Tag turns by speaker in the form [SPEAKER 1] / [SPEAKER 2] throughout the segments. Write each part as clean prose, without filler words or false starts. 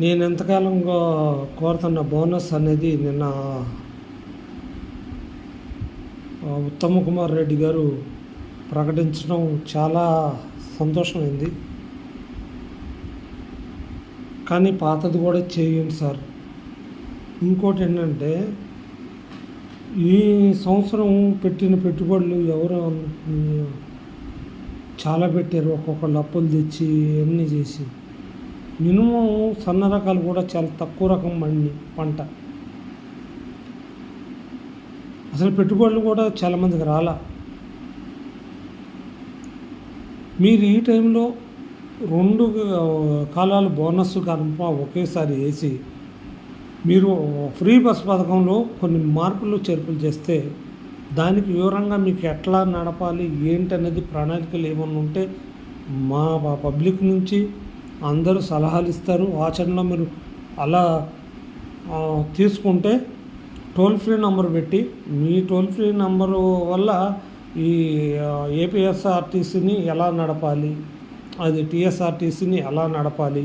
[SPEAKER 1] నేను ఎంతకాలంగా కోరుతున్న బోనస్ అనేది నిన్న ఉత్తమ్ కుమార్ రెడ్డి గారు ప్రకటించడం చాలా సంతోషమైంది. కానీ పాతది కూడా చేయండి సార్. ఇంకోటి ఏంటంటే, ఈ సంవత్సరం పెట్టిన పెట్టుబడులు ఎవరు చాలా పెట్టారు. ఒక్కొక్కళ్ళు అప్పులు తెచ్చి అన్నీ చేసి మినిమం సన్న రకాలు కూడా చాలా తక్కువ రకం పంట. అసలు పెట్టుబడులు కూడా చాలామందికి రాలా. మీరు ఈ టైంలో 2 కాలాలు బోనస్ కనుక ఒకేసారి వేసి మీరు ఫ్రీ బస్ పథకంలో కొన్ని మార్పులు చేర్పులు చేస్తే దానికి వివరంగా మీకు ఎట్లా నడపాలి ఏంటనేది ప్రణాళికలు ఏమన్నా ఉంటే మా పబ్లిక్ నుంచి అందరూ సలహాలు ఇస్తారు. ఆచరణలో మీరు అలా తీసుకుంటే టోల్ ఫ్రీ నంబర్ పెట్టి మీ టోల్ ఫ్రీ నంబరు వల్ల ఈ ఏపీఎస్ఆర్టీసీని ఎలా నడపాలి, అది టీఎస్ఆర్టీసీని ఎలా నడపాలి,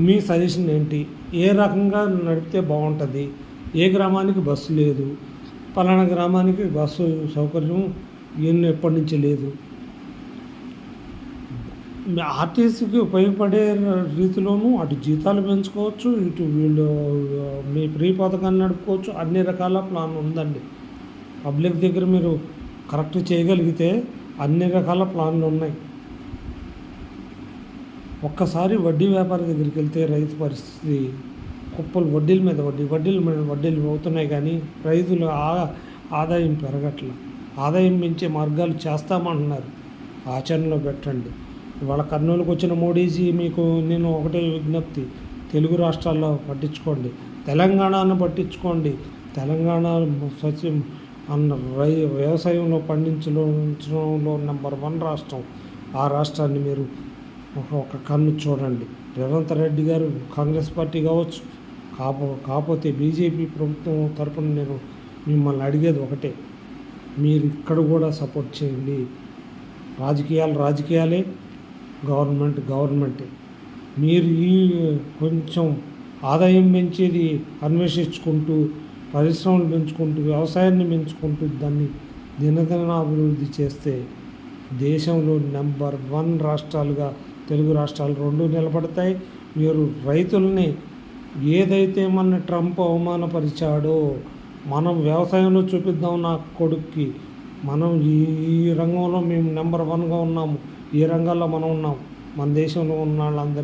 [SPEAKER 1] మీ సజెషన్ ఏంటి, ఏ రకంగా నడిపితే బాగుంటుంది, ఏ గ్రామానికి బస్సు లేదు, పలానా గ్రామానికి బస్సు సౌకర్యం ఎప్పటి నుంచి లేదు, ఆర్టీసీకి ఉపయోగపడే రీతిలోనూ అటు జీతాలు పెంచుకోవచ్చు, ఇటు వీళ్ళు మీ ఫ్రీ పథకాన్ని నడుపుకోవచ్చు. అన్ని రకాల ప్లాన్ ఉందండి. పబ్లిక్ దగ్గర మీరు కరెక్ట్ చేయగలిగితే అన్ని రకాల ప్లాన్లు ఉన్నాయి. ఒక్కసారి వడ్డీ వ్యాపారి దగ్గరికి వెళ్తే రైతు పరిస్థితి కుప్పలు వడ్డీల మీద వడ్డీలు అవుతున్నాయి. కానీ రైతులు ఆదాయం పెరగట్ల. ఆదాయం పెంచే మార్గాలు చేస్తామంటున్నారు. ఆచరణలో పెట్టండి. ఇవాళ కర్నూలుకు వచ్చిన మోడీజీ మీకు నేను ఒకటే విజ్ఞప్తి, తెలుగు రాష్ట్రాల్లో పట్టించుకోండి, తెలంగాణను పట్టించుకోండి. తెలంగాణ సత్యం అన్న వ్యవసాయంలో పండించడంలో నెంబర్ 1 రాష్ట్రం. ఆ రాష్ట్రాన్ని మీరు ఒక కన్ను చూడండి. రేవంత్ రెడ్డి గారు కాంగ్రెస్ పార్టీ కావచ్చు, కాకపోతే బీజేపీ ప్రభుత్వం తరపున నేను మిమ్మల్ని అడిగేది ఒకటే, మీరు ఇక్కడ కూడా సపోర్ట్ చేయండి. రాజకీయాలే, గవర్నమెంటే. మీరు ఈ కొంచెం ఆదాయం పెంచేది అన్వేషించుకుంటూ, పరిశ్రమలు పెంచుకుంటూ, వ్యవసాయాన్ని పెంచుకుంటూ దాన్ని దినదిన అభివృద్ధి చేస్తే దేశంలో నెంబర్ 1 రాష్ట్రాలుగా తెలుగు రాష్ట్రాలు 2 నిలబడతాయి. మీరు రైతుల్ని ఏదైతే మన ట్రంప్ అవమానపరిచాడో మనం వ్యవసాయంలో చూపిద్దాం నా కొడుక్కి, మనం ఈ రంగంలో మేము నెంబర్ 1గా ఉన్నాము, ఈ రంగాల్లో మనం ఉన్నాం, మన దేశంలో ఉన్న వాళ్ళందరూ